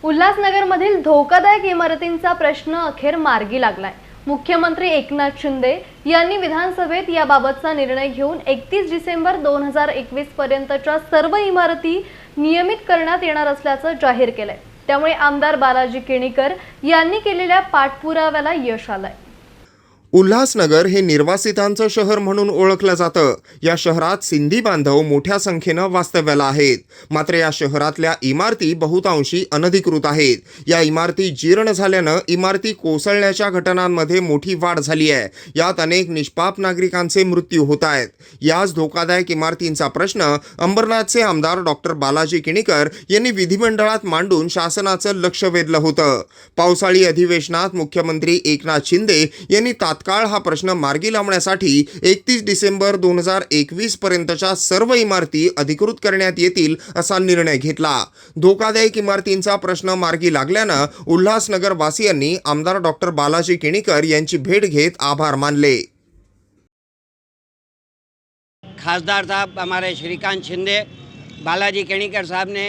उल्हासनगरमधील धोकादायक इमारतींचा प्रश्न अखेर मार्गी लागलाय। मुख्यमंत्री एकनाथ शिंदे यांनी विधानसभेत याबाबतचा निर्णय घेऊन 31 डिसेंबर 2021 पर्यंतच्या सर्व इमारती नियमित करण्यात येणार असल्याचं जाहीर केलंय। त्यामुळे आमदार बालाजी केणीकर यांनी केलेल्या पाठपुराव्याला यश आलंय। उल्हासनगर हे निर्वासितांचं शहर म्हणून ओळखलं जातं। या शहरात सिंधी बांधव मोठ्या संख्येनं वास्तव्याला आहेत। मात्र या शहरातल्या इमारती बहुतांशी अनधिकृत आहेत। या इमारती जीर्ण झाल्यानं इमारती कोसळण्याच्या घटनांमध्ये मोठी वाढ झाली आहे। यात अनेक निष्पाप नागरिकांचे मृत्यू होत आहेत। याच धोकादायक इमारतींचा प्रश्न अंबरनाथचे आमदार डॉक्टर बालाजी केणीकर यांनी विधिमंडळात मांडून शासनाचं लक्ष वेधलं होतं। पावसाळी अधिवेशनात मुख्यमंत्री एकनाथ शिंदे यांनी काळ हा प्रश्न मार्गी लावण्यासाठी 31 डिसेंबर 2021 पर्यंतच्या सर्व इमारती अधिकृत करण्यात येतील असा निर्णय घेतला। धोकादायक इमारतींचा प्रश्न मार्गी लागल्यानं उल्हासनगर वासियांनी आमदार डॉक्टर बालाजी केणीकर यांची भेट घेत आभार मानले। खासदार साहब हमारे श्रीकांत शिंदे, बालाजी केणीकर साहब ने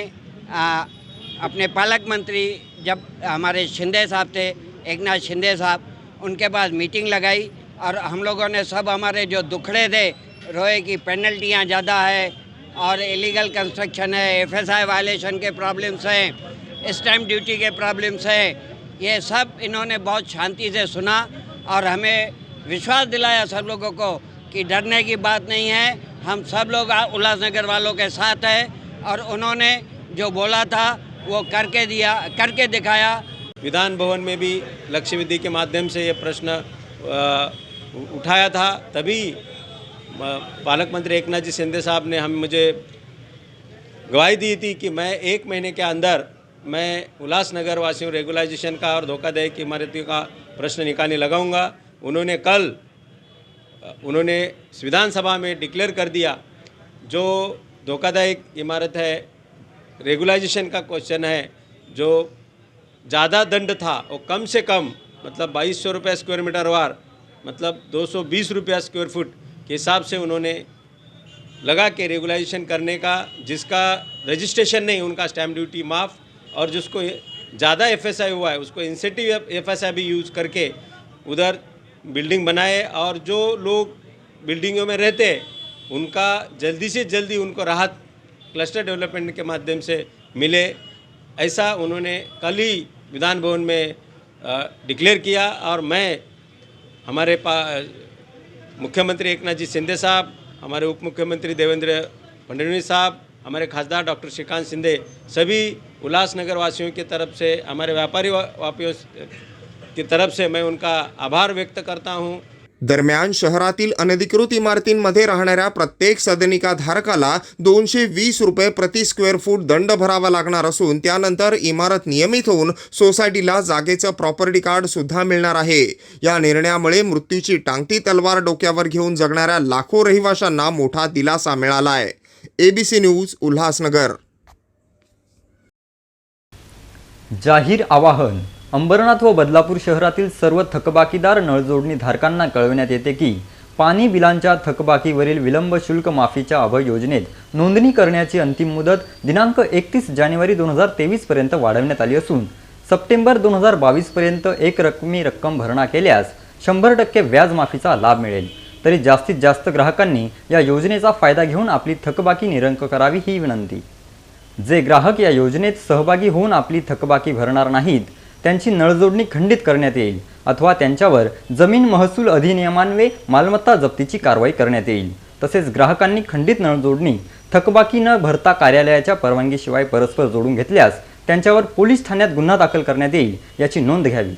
अपने पालक मंत्री जब हमारे शिंदे साहब थे, एकनाथ शिंदे साहब, उनके पास मीटिंग लगाई और हम लोगों ने सब हमारे जो दुखड़े थे, रोए की पेनल्टियाँ ज़्यादा है और इलीगल कंस्ट्रक्शन है, FSI वायलेशन के प्रॉब्लम्स हैं, स्टैम्प ड्यूटी के प्रॉब्लम्स हैं, ये सब इन्होंने बहुत शांति से सुना और हमें विश्वास दिलाया सब लोगों को कि डरने की बात नहीं है। हम सब लोग उल्लासनगर वालों के साथ हैं और उन्होंने जो बोला था वो करके दिखाया। विधान भवन में भी लक्ष्य विधि के माध्यम से ये प्रश्न उठाया था। तभी पालक मंत्री एकनाथ जी शिंदे साहब ने मुझे गवाही दी थी कि मैं 1 महीने के अंदर मैं उल्लासनगर वासियों रेगुलाइजेशन का और धोखादायक इमारतों का प्रश्न निकालने लगाऊंगा। उन्होंने विधानसभा में डिक्लेयर कर दिया जो धोखादायक इमारत है, रेगुलाइजेशन का क्वेश्चन है, जो ज़्यादा दंड था वो कम से कम मतलब 2200 रुपये स्क्वायर मीटर वार, मतलब 220 रुपया स्क्वायर फुट के हिसाब से उन्होंने लगा के रेगुलाइजेशन करने का, जिसका रजिस्ट्रेशन नहीं उनका स्टैम्प ड्यूटी माफ़, और जिसको ज़्यादा FSI हुआ है उसको इंसेंटिव FSI भी यूज़ करके उधर बिल्डिंग बनाए और जो लोग बिल्डिंगों में रहते उनका जल्दी से जल्दी उनको राहत क्लस्टर डेवलपमेंट के माध्यम से मिले, ऐसा उन्होंने कल ही विधान भवन में डिक्लेयर किया। और मैं हमारे मुख्यमंत्री एकनाथ जी शिंदे साहब, हमारे उप मुख्यमंत्री देवेंद्र फडणवीस साहब, हमारे खासदार डॉक्टर श्रीकांत शिंदे, सभी उल्लासनगर वासियों की तरफ से, हमारे व्यापारी वापियों की तरफ से मैं उनका आभार व्यक्त करता हूँ। दरम्यान शहरातील अनधिकृत इमारतींमध्ये राहणाऱ्या प्रत्येक सदनिका धारकाला 220 रुपये प्रति स्क्वेअर फूट दंड भरावा लागणार असून त्यानंतर इमारत नियमित होऊन सोसायटीला जागेचं प्रॉपर्टी कार्ड सुद्धा मिळणार आहे। या निर्णयामुळे मृत्यूची टांगती तलवार डोक्यावर घेऊन जगणाऱ्या लाखो रहिवाशांना मोठा दिलासा मिळालाय। ABC news Ulhasnagar. जाहीर आवाहन। अंबरनाथ व बदलापूर शहरातील सर्व थकबाकीदार नळजोडणी धारकांना कळविण्यात येते की पाणी बिलांच्या थकबाकीवरील विलंब शुल्क माफीच्या अभय योजनेत नोंदणी करण्याची अंतिम मुदत दिनांक 31 जानेवारी 2023 पर्यंत वाढवण्यात आली असून सप्टेंबर 2022 पर्यंत एक रकमी रक्कम भरणा केल्यास 100% व्याज माफीचा लाभ मिळेल। तरी जास्तीत जास्त ग्राहकांनी या योजनेचा फायदा घेऊन आपली थकबाकी निरंक करावी ही विनंती। जे ग्राहक या योजनेत सहभागी होऊन आपली थकबाकी भरणार नाहीत त्यांची नळजोडणी खंडित करण्यात येईल अथवा त्यांच्यावर जमीन महसूल अधिनियमान्वये मालमत्ता जप्तीची कारवाई करण्यात येईल। तसेच ग्राहकांनी खंडित नळजोडणी थकबाकी न भरता कार्यालयाच्या परवानगीशिवाय परस्पर जोडून घेतल्यास त्यांच्यावर पोलीस ठाण्यात गुन्हा दाखल करण्यात येईल याची नोंद घ्यावी।